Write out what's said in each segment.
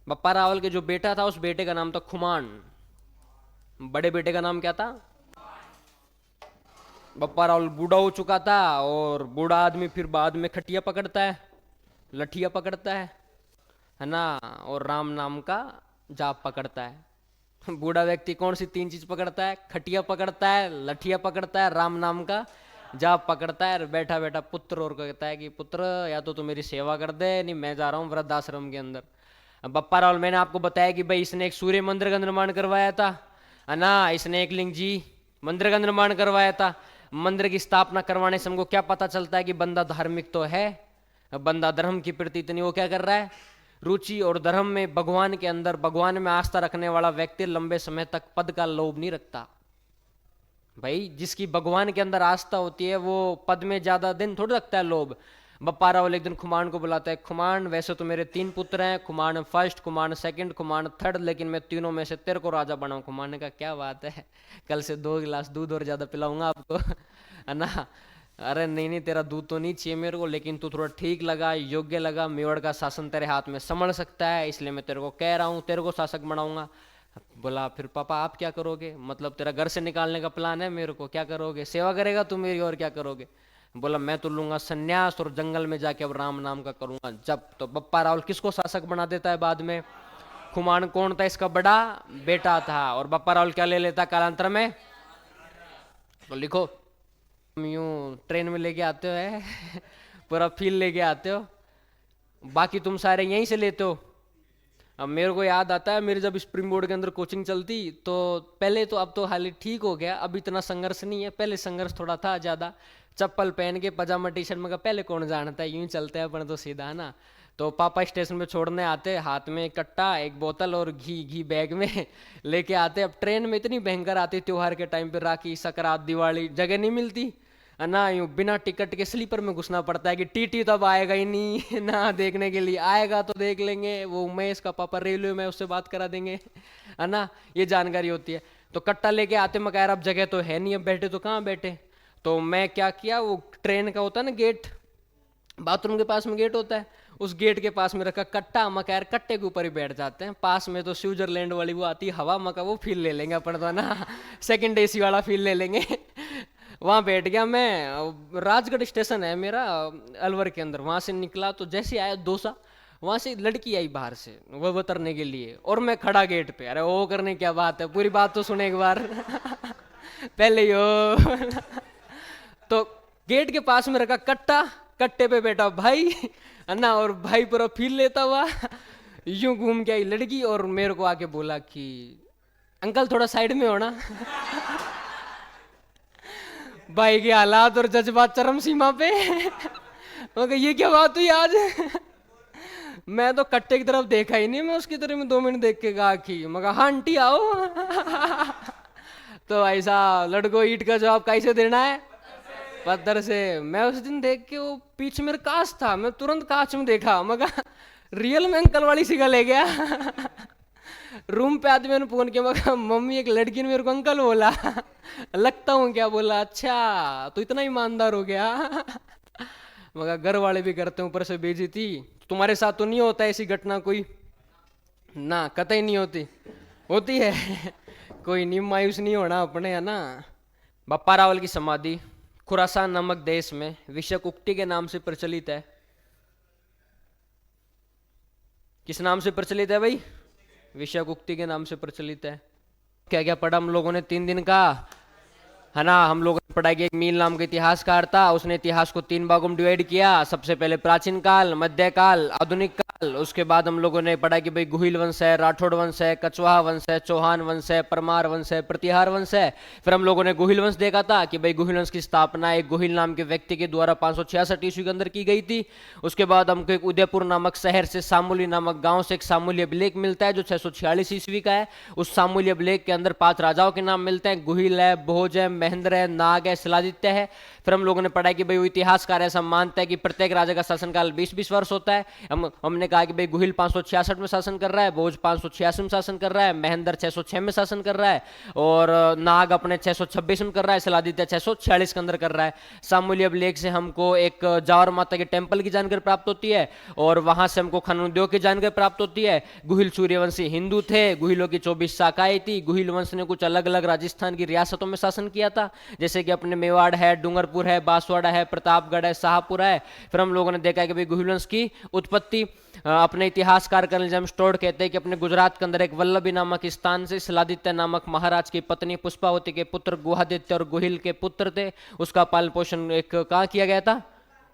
बप्पा रावल के जो बेटा था उस बेटे का नाम था खुमान। बड़े बेटे का नाम क्या था? बप्पा रावल बूढ़ा हो चुका था, और बूढ़ा आदमी फिर बाद में खटिया पकड़ता है, लठिया पकड़ता है ना, और राम नाम का जाप पकड़ता है। बूढ़ा व्यक्ति कौन सी तीन चीज पकड़ता है? खटिया पकड़ता है, लठिया पकड़ता है, राम नाम का जाप पकड़ता है, और बैठा बैठा पुत्र और कहता है कि पुत्र या तो तू मेरी सेवा कर दे, नहीं मैं जा रहा हूँ वृद्धाश्रम के अंदर। अब बप्पा रावल, मैंने आपको बताया कि भाई इसने एक सूर्य मंदिर का निर्माण करवाया था, है ना, इसने एक लिंग जी मंदिर का निर्माण करवाया था। मंदिर की स्थापना करवाने से हमको क्या पता चलता है कि बंदा धार्मिक तो है, बंदा धर्म के प्रति इतनी वो क्या कर रहा है, रुचि और धर्म में, भगवान के अंदर, भगवान में आस्था रखने वाला व्यक्ति लंबे समय तक पद का लोभ नहीं रखता। भाई जिसकी भगवान के अंदर आस्था होती है वो पद में ज्यादा दिन थोड़ी रखता है लोभ। बप्पा रावल एक दिन खुमान को बुलाता है, खुमान वैसे तो मेरे तीन पुत्र हैं, Khuman first, Khuman second, Khuman third, लेकिन मैं तीनों में से तेरे को राजा बनाऊं। खुमान ने कहा क्या बात है, कल से 2 गिलास दूध और ज्यादा पिलाऊंगा आपको, है ना। अरे नहीं नहीं, तेरा दूध तो नहीं चाहिए मेरे को, लेकिन तू थोड़ा ठीक लगा, योग्य लगा, मेवाड़ का शासन तेरे हाथ में संभल सकता है, इसलिए मैं तेरे को कह रहा हूँ, तेरे को शासक बनाऊंगा। बोला फिर पापा आप क्या करोगे? मतलब तेरा घर से निकालने का प्लान है मेरे को, क्या करोगे? सेवा करेगा तू मेरी, और क्या करोगे? बोला मैं तो लूंगा संन्यास और जंगल में जाके अब राम नाम का करूंगा जब। तो बप्पा रावल किसको शासक बना देता है बाद में? खुमान कौन था? इसका बड़ा बेटा था। और बप्पा रावल क्या ले लेता कालांतर में? तो लिखो, तुम यूं ट्रेन में लेके आते हो है पूरा फील लेके आते हो, बाकी तुम सारे यहीं से लेते हो। अब मेरे को याद आता है, मेरे जब स्प्रिंग बोर्ड के अंदर कोचिंग चलती तो पहले तो, अब तो हाल ही ठीक हो गया, अब इतना संघर्ष नहीं है, पहले संघर्ष थोड़ा था ज्यादा। चप्पल पहन के पजामा टी शर्ट में का पहले कौन जानता है, यूं ही चलते हैं अपन तो सीधा, है ना। तो पापा स्टेशन पे छोड़ने आते, हाथ में एक कट्टा, एक बोतल और घी घी बैग में लेके आते। अब ट्रेन में इतनी भयंकर आती, त्योहार के टाइम पे, राखी, सकरात, दिवाली, जगह नहीं मिलती, है ना, यूं बिना टिकट के स्लीपर में घुसना पड़ता है कि टीटी तब आएगा ही नहीं ना देखने के लिए, आएगा तो देख लेंगे, वो उमेश का पापा रेलवे में, उससे बात करा देंगे, है ना, ये जानकारी होती है। तो कट्टा लेके आते, मैं कह रहा अब जगह तो है नहीं, अब बैठे तो कहाँ बैठे। तो मैं क्या किया, वो ट्रेन का होता है ना गेट, बाथरूम के पास में गेट होता है, उस गेट के पास में रखा कट्टा, मकार कट्टे के ऊपर ही बैठ जाते हैं। पास में तो स्विट्जरलैंड वाली वो आती है हवा, मका वो फील ले लेंगे अपन तो ना, सेकंड एसी वाला फील ले लेंगे। वहां बैठ गया मैं, राजगढ़ स्टेशन है मेरा अलवर के अंदर, वहां से निकला तो जैसे आया दोसा, वहां से लड़की आई बाहर से वो उतरने के लिए, और मैं खड़ा गेट पे। अरे वो करने क्या बात है, पूरी बात तो सुने एक बार पहले ही हो। तो गेट के पास में रखा कट्टा, कट्टे पे बैठा भाई, है ना, और भाई पूरा फील लेता हुआ यूं घूम के आई लड़की, और मेरे को आके बोला कि अंकल थोड़ा साइड में हो ना। भाई के हालात और जज्बात चरम सीमा पे। मगर ये क्या बात हुई आज? मैं तो कट्टे की तरफ देखा ही नहीं, मैं उसकी तरफ में 2 मिनट देख के कहा कि मगर हाँ आंटी आओ। तो ऐसा लड़को ईट का जवाब कैसे देना है? पत्थर से। मैं उस दिन देख के, वो पीछे मेरे कांच था, मैं तुरंत कांच में देखा, मगर रियल में अंकल वाली सिगा ले गया। रूम पे आते मैंने फोन किया, मगर मम्मी एक लड़की ने मेरे को अंकल बोला। लगता हूँ क्या? बोला अच्छा तो इतना ईमानदार हो गया। मगर घर वाले भी करते हैं ऊपर से बेइज्जती। तुम्हारे साथ तो नहीं होता ऐसी घटना कोई? ना कतई नहीं होती, होती है। कोई नहीं, मायूस नहीं होना अपने, है ना। बप्पा रावल की समाधि खुरासान नामक देश में विषक उक्ति के नाम से प्रचलित है। किस नाम से प्रचलित है भाई? विषक उक्ति के नाम से प्रचलित है। क्या क्या पढ़ा हम लोगों ने 3 दिन का, है ना। हम लोगों ने पढ़ा कि एक मील नाम का इतिहासकार था, उसने इतिहास को 3 भागों में डिवाइड किया। सबसे पहले प्राचीन काल, मध्य काल, आधुनिक काल। उसके बाद हम लोगों ने पढ़ा कि भाई गुहिल वंश है, राठौड़ वंश है, कछवाहा वंश है, चौहान वंश है, परमार वंश है, प्रतिहार वंश है। फिर हम लोगों ने गुहिल वंश देखा था कि भाई गुहिल वंश की स्थापना एक गुहिल नाम के व्यक्ति के द्वारा 566 ईस्वी के अंदर की गई थी। उसके बाद हमको एक उदयपुर नामक शहर से सामूली नामक गांव से एक सामूल्य अभिलेख मिलता है जो 646 ईस्वी का है। उस सामूल्य अभिलेख के अंदर 5 राजाओं के नाम मिलते हैं, गुहिल है, भोज है, महेंद्र है, नाग है, शिलादित्य है। फिर हम लोगों ने पढ़ा कि भाई वो इतिहासकार ऐसा मानता है कि प्रत्येक राजा का शासनकाल 20-20 वर्ष होता है। हमने कहा कि भाई गुहिल 566 में शासन कर रहा है, भोज 586 में शासन कर रहा है, महेंद्र 606 में शासन कर रहा है, और नाग अपने 626 में कर रहा है, शिलादित्य 646 के अंदर कर रहा है। सामूली अभिलेख से हमको एक जावर माता के टेम्पल की जानकारी प्राप्त होती है, और वहां से हमको खनन उद्योग की जानकारी प्राप्त होती है। गुहिल सूर्यवंशी हिंदू थे, गुहिलों की 24 शाखाएं थी। गुहिल वंश ने कुछ अलग अलग राजस्थान की रियासतों में शासन किया था, जैसे कि अपने मेवाड़ है, डूंगरपुर है, बांसवाड़ा है, प्रतापगढ़ है, शाहपुरा है। फिर हम लोगों ने देखा है कि भाई गुहिल वंश की उत्पत्ति अपने इतिहासकार कर्नल जेम्स टोड कहते हैं कि अपने गुजरात के अंदर एक वल्लभी नामक स्थान से शिलादित्य नामक महाराज की पत्नी पुष्पावती के पुत्र गुहादित्य और गुहिल के पुत्र थे, उसका पालन पोषण एक कहाँ किया गया था,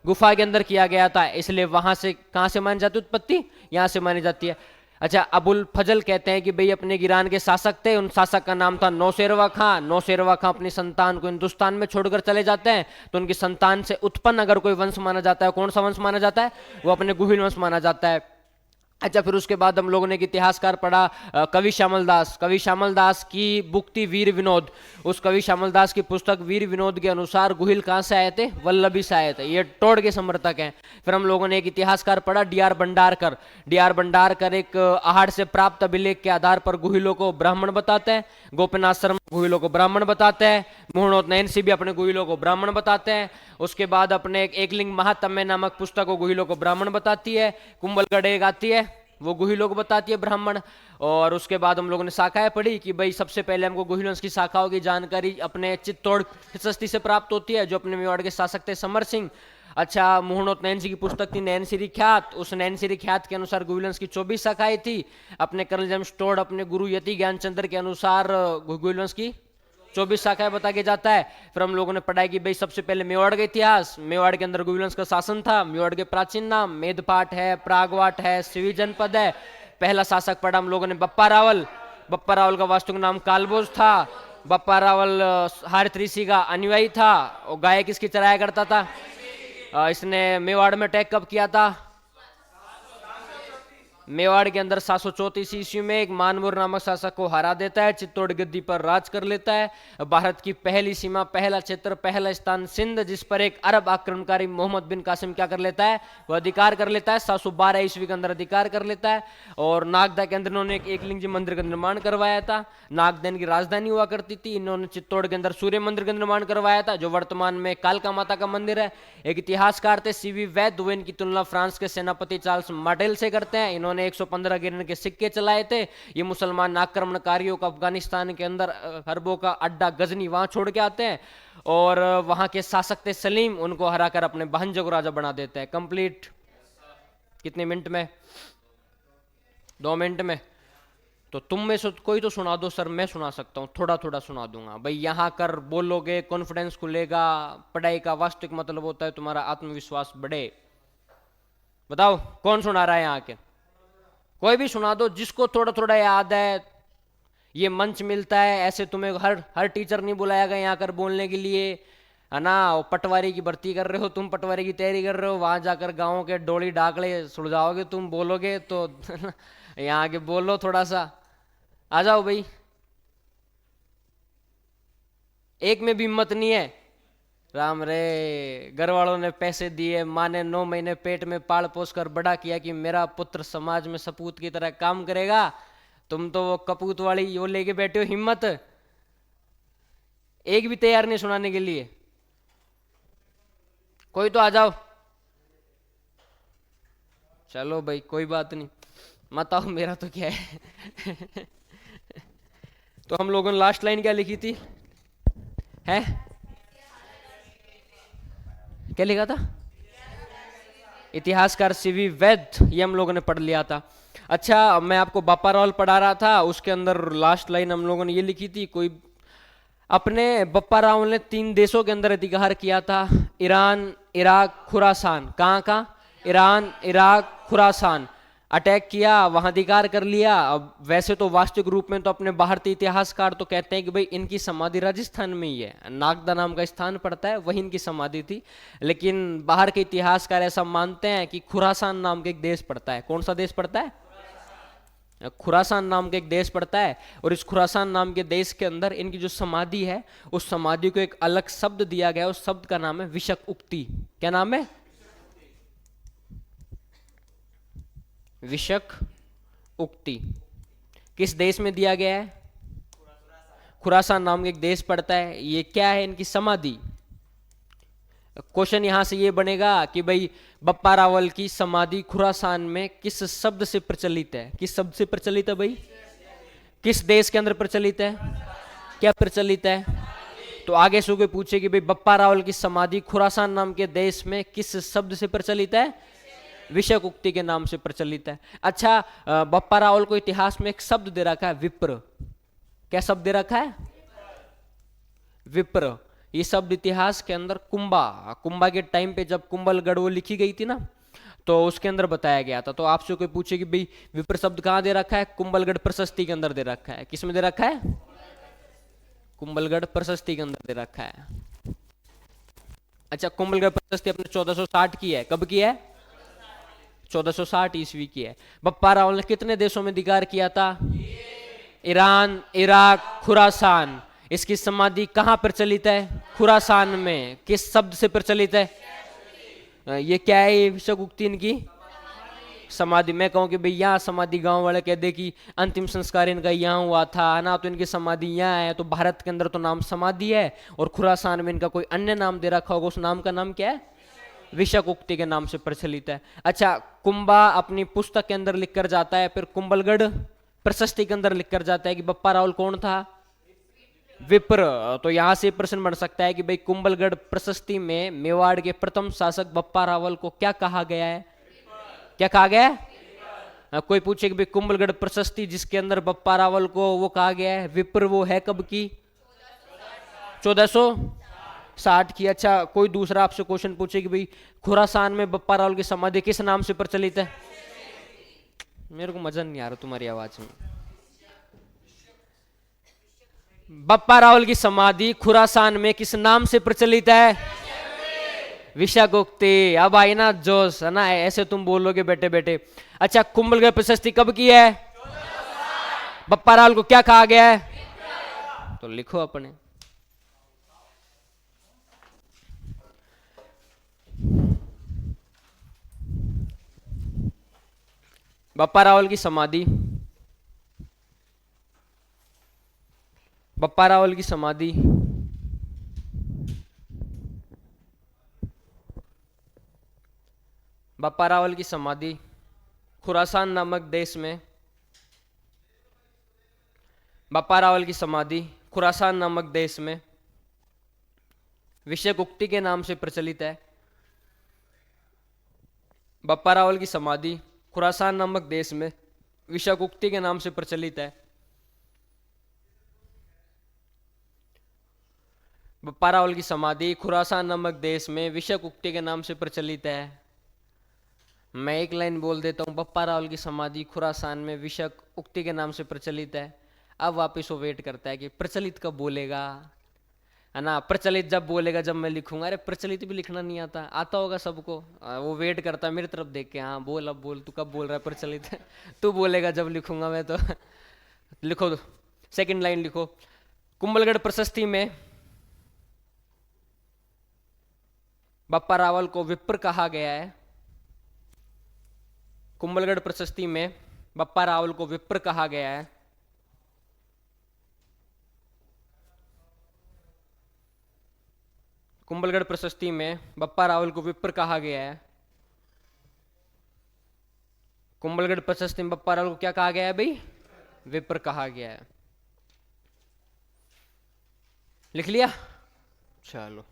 गुफा के अंदर किया गया था। इसलिए वहां से कहां से मानी जाती उत्पत्ति, यहां से मानी जाती है। अच्छा, अबुल फजल कहते हैं कि भाई अपने गिरान के शासक थे, उन शासक का नाम था नौशेरवा खां। नौशेरवा खां अपनी संतान को हिंदुस्तान में छोड़कर चले जाते हैं, तो उनकी संतान से उत्पन्न अगर कोई वंश माना जाता है, कौन सा वंश माना जाता है, वो अपने गुहिल वंश माना जाता है। अच्छा, फिर उसके बाद हम लोगों ने एक इतिहासकार पढ़ा कवि श्यामल दास। कवि श्यामल दास की बुक थी वीर विनोद। उस कवि श्यामल दास की पुस्तक वीर विनोद के अनुसार गुहिल कहाँ से आए थे, वल्लभी से आए थे। ये टोड के समर्थक हैं। फिर हम लोगों ने एक इतिहासकार पढ़ा डी.आर. भंडारकर। डी.आर. भंडारकर एक आहड़ से प्राप्त अभिलेख के आधार पर गुहिलों को ब्राह्मण बताते हैं। गोपीनाथ शर्मा गुहिलों को ब्राह्मण बताते हैं। मोहनोत नैनसी भी अपने गुहिलों को ब्राह्मण बताते हैं। उसके बाद अपने एकलिंग महात्म्य नामक पुस्तक को गुहिलों को ब्राह्मण बताती है। कुंभलगढ़ एक आती है, वो गुहिलों को बताती है ब्राह्मण। और उसके बाद हम लोगों ने शाखाएं पढ़ी कि भाई सबसे पहले हमको गुहिलों की शाखाओं की जानकारी अपने चित्तौड़ सस्ती से प्राप्त होती है, जो अपने मेवाड़ के शासक थे समर सिंह। अच्छा, मोहनोत नैनसी की पुस्तक थी नैनसिरी ख्यात। उस नैनसिरी ख्यात के अनुसार गुहिलवंश की 24 शाखाएं थी। अपने कर्नल जेम्स टोड अपने गुरु यति ज्ञानचंद्र के अनुसार गुहिलवंश की 24 शाखाएं बता के जाता है। फिर हम लोगों ने पढ़ाई की भाई सबसे पहले मेवाड़ का इतिहास। मेवाड़ के अंदर गुहिलवंश का शासन था। मेवाड़ के प्राचीन नाम मेदपाट है, प्रागवाट है, सिवी जनपद है। पहला शासक पढ़ा हम लोगों ने बप्पा रावल। बप्पा रावल का वास्तविक नाम कालबोज था। बप्पा रावल हारित ऋषि का अनुयायी था और गाय किसकी चराया करता था। इसने मेवाड़ में अटैक कब किया था, मेवाड़ के अंदर 734 ईस्वी में एक मानमुर नामक शासक को हरा देता है, चित्तौड़ गद्दी पर राज कर लेता है। भारत की पहली सीमा, पहला क्षेत्र, पहला स्थान सिंध, जिस पर एक अरब आक्रमणकारी मोहम्मद बिन कासिम क्या कर लेता है, वह अधिकार कर लेता है। 712 ईस्वी के अंदर अधिकार कर लेता है। और नागदा के अंदर इन्होंने एक एकलिंग जी मंदिर का निर्माण करवाया था। नागदा की राजधानी हुआ करती थी। इन्होंने चित्तौड़ के अंदर सूर्य मंदिर का निर्माण करवाया था, जो वर्तमान में कालका माता का मंदिर है। एक इतिहासकार थे सीवी वैद्य, वो इनकी तुलना फ्रांस के सेनापति चार्ल्स मार्टेल से करते हैं। इन्होंने 115 गिरने के सिक्के चलाए थे। ये मुसलमान आक्रमणकारियों को अफगानिस्तान के अंदर अरबों का अड्डा गजनी वहां छोड़ के आते हैं, और वहां के शासक थे सलीम, उनको हराकर अपने भांजे को राजा बना देते हैं। कंप्लीट कितने मिनट में, 2 मिनट में। तो तुम में से कोई तो सुना दो सर, मैं सुना सकता हूँ, थोड़ा थोड़ा सुना दूंगा भाई। यहाँ कर बोलोगे कॉन्फिडेंस खुलेगा। पढ़ाई का वास्तविक मतलब होता है तुम्हारा आत्मविश्वास बढ़े। बताओ कौन सुना रहा है यहाँ के, कोई भी सुना दो जिसको थोड़ा थोड़ा याद है। ये मंच मिलता है, ऐसे तुम्हें हर टीचर नहीं बुलाया गया यहाँ कर बोलने के लिए, है ना। पटवारी की भर्ती कर रहे हो तुम, पटवारी की तैयारी कर रहे हो, वहां जाकर गाँव के डोली डाकले सुलझाओगे तुम, बोलोगे तो यहाँ के बोलो थोड़ा सा। आ जाओ भाई, एक में भी हिम्मत नहीं है। राम रे, घर वालों ने पैसे दिए, माँ ने 9 महीने पेट में पाल पोस कर बड़ा किया कि मेरा पुत्र समाज में सपूत की तरह काम करेगा। तुम तो वो कपूत वाली वो लेके बैठे हो हिम्मत, एक भी तैयार नहीं सुनाने के लिए। कोई तो आ जाओ। चलो भाई कोई बात नहीं, मत आओ, मेरा तो क्या है। तो हम लोगों ने लास्ट लाइन क्या लिखी थी, है क्या लिखा था, इतिहासकार सीवी वैद्य, ये हम लोगों ने पढ़ लिया था। अच्छा, मैं आपको बापा रावल पढ़ा रहा था, उसके अंदर लास्ट लाइन हम लोगों ने ये लिखी थी, कोई अपने बप्पा रावल ने 3 देशों के अंदर अधिकार किया था, ईरान, इराक, खुरासान। कहाँ का, ईरान, इराक, खुरासान। अटैक किया, वहां अधिकार कर लिया। अब वैसे तो वास्तविक रूप में तो अपने भारतीय इतिहासकार तो कहते हैं कि भाई इनकी समाधि राजस्थान में ही है, नागदा नाम का स्थान पड़ता है, वही इनकी समाधि थी। लेकिन बाहर के इतिहासकार ऐसा मानते हैं कि खुरासान नाम का एक देश पड़ता है। कौन सा देश पड़ता है, खुरासान नाम का एक देश पड़ता है। और इस खुरासान नाम के देश के अंदर इनकी जो समाधि है, उस समाधि को एक अलग शब्द दिया गया, उस शब्द का नाम है विशक उक्ति। क्या नाम है, विशक उक्ति किस देश में दिया गया है? खुरासान नाम का एक देश पड़ता है। ये क्या है? इनकी समाधि। क्वेश्चन यहां से ये बनेगा कि भाई बप्पा रावल की समाधि खुरासान में किस शब्द से प्रचलित है? किस शब्द से प्रचलित है भाई? किस देश के अंदर प्रचलित है? क्या प्रचलित है? तो आगे से कोई पूछे कि भाई बप्पा रावल की समाधि खुरासान नाम के देश में किस शब्द से प्रचलित है? विशक उक्ति के नाम से प्रचलित है। अच्छा, बप्पा रावल को इतिहास में एक शब्द दे रखा है, विप्र। क्या शब्द दे रखा है? विप्र। ये शब्द इतिहास के अंदर कुंभा के टाइम पे जब कुंभलगढ़ वो लिखी गई थी ना, तो उसके अंदर बताया गया था। तो आपसे कोई पूछे कि भाई विप्र शब्द कहाँ दे रखा है? कुंभलगढ़ प्रशस्ति के अंदर दे रखा है। किस में दे रखा है? कुंभलगढ़ प्रशस्ति के अंदर दे रखा है। अच्छा, कुंभलगढ़ प्रशस्ति अपने 1460 की है। कब की है? 1460 ईस्वी की है। बप्पा रावल ने कितने देशों में अधिकार किया था? Iran, Iraq, Khorasan. इसकी समाधि कहां प्रचलित है? खुरासान में। किस शब्द से प्रचलित है? ये क्या है? ये विशक उक्ति इनकी समाधि। मैं कहूं कि भाई यहाँ समाधि, गांव वाले कह दे कि अंतिम संस्कार इनका यहाँ हुआ था ना, तो इनकी समाधि यहाँ है, तो भारत के अंदर तो नाम समाधि है और खुरासान में इनका कोई अन्य नाम दे रखा होगा। उस नाम का नाम क्या है? विशक उक्ति के नाम से प्रचलित है। अच्छा, कुंभा अपनी पुस्तक के अंदर लिखकर जाता है, फिर कुंभलगढ़ प्रशस्ति के अंदर लिखकर जाता है कि बप्पा रावल कौन था? विप्र। तो यहां से प्रश्न बन सकता है कि भाई कुंभलगढ़ प्रशस्ति में मेवाड़ के प्रथम शासक बप्पा रावल को क्या कहा गया है? क्या कहा गया है? कोई पूछे कि भाई कुंभलगढ़ प्रशस्ति जिसके अंदर बप्पा रावल को वो कहा गया है विप्र, वो है कब की? 1460 की। अच्छा, कोई दूसरा आपसे क्वेश्चन पूछे कि भाई खुरासान में बप्पा रावल की समाधि किस नाम से प्रचलित है? मेरे को मजा नहीं आ रहा तुम्हारी आवाज में। बप्पा रावल की समाधि खुरासान में किस नाम से प्रचलित है? विशक उक्ति। अब आई ना जोश, है ना? ऐसे तुम बोलोगे बैठे बैठे। अच्छा, कुंभलगढ़ प्रशस्ति कब की है? बप्पा रावल को क्या कहा गया है? तो लिखो अपने। बप्पा रावल की समाधि, बप्पा रावल की समाधि बप्पा रावल की समाधि खुरासान नामक देश में, बप्पा रावल की समाधि खुरासान नामक देश में विशक उक्ति के नाम से प्रचलित है। बप्पा रावल की समाधि खुरासान नामक देश में विशक उक्ति के नाम से प्रचलित है। बप्पा रावल की समाधि खुरासान नामक देश में विशक उक्ति के नाम से प्रचलित है। मैं एक लाइन बोल देता हूं, बप्पा रावल की समाधि खुरासान में विशक उक्ति के नाम से प्रचलित है। अब वापिस वो वेट करता है कि प्रचलित कब बोलेगा, है ना? प्रचलित जब बोलेगा जब मैं लिखूंगा। अरे प्रचलित भी लिखना नहीं आता, आता होगा सबको। वो वेट करता है मेरी तरफ देख के, हाँ बोल, अब बोल, तू कब बोल रहा है प्रचलित? तू बोलेगा जब लिखूंगा मैं। तो लिखो, सेकंड लाइन लिखो। कुंभलगढ़ प्रशस्ति में बप्पा रावल को विप्र कहा गया है। कुंभलगढ़ प्रशस्ति में बप्पा रावल को विप्र कहा गया है। कुंभलगढ़ प्रशस्ति में बप्पा रावल को विप्र कहा गया है। कुंभलगढ़ प्रशस्ति में बप्पा रावल को क्या कहा गया है भाई? विप्र कहा गया है। लिख लिया? चलो।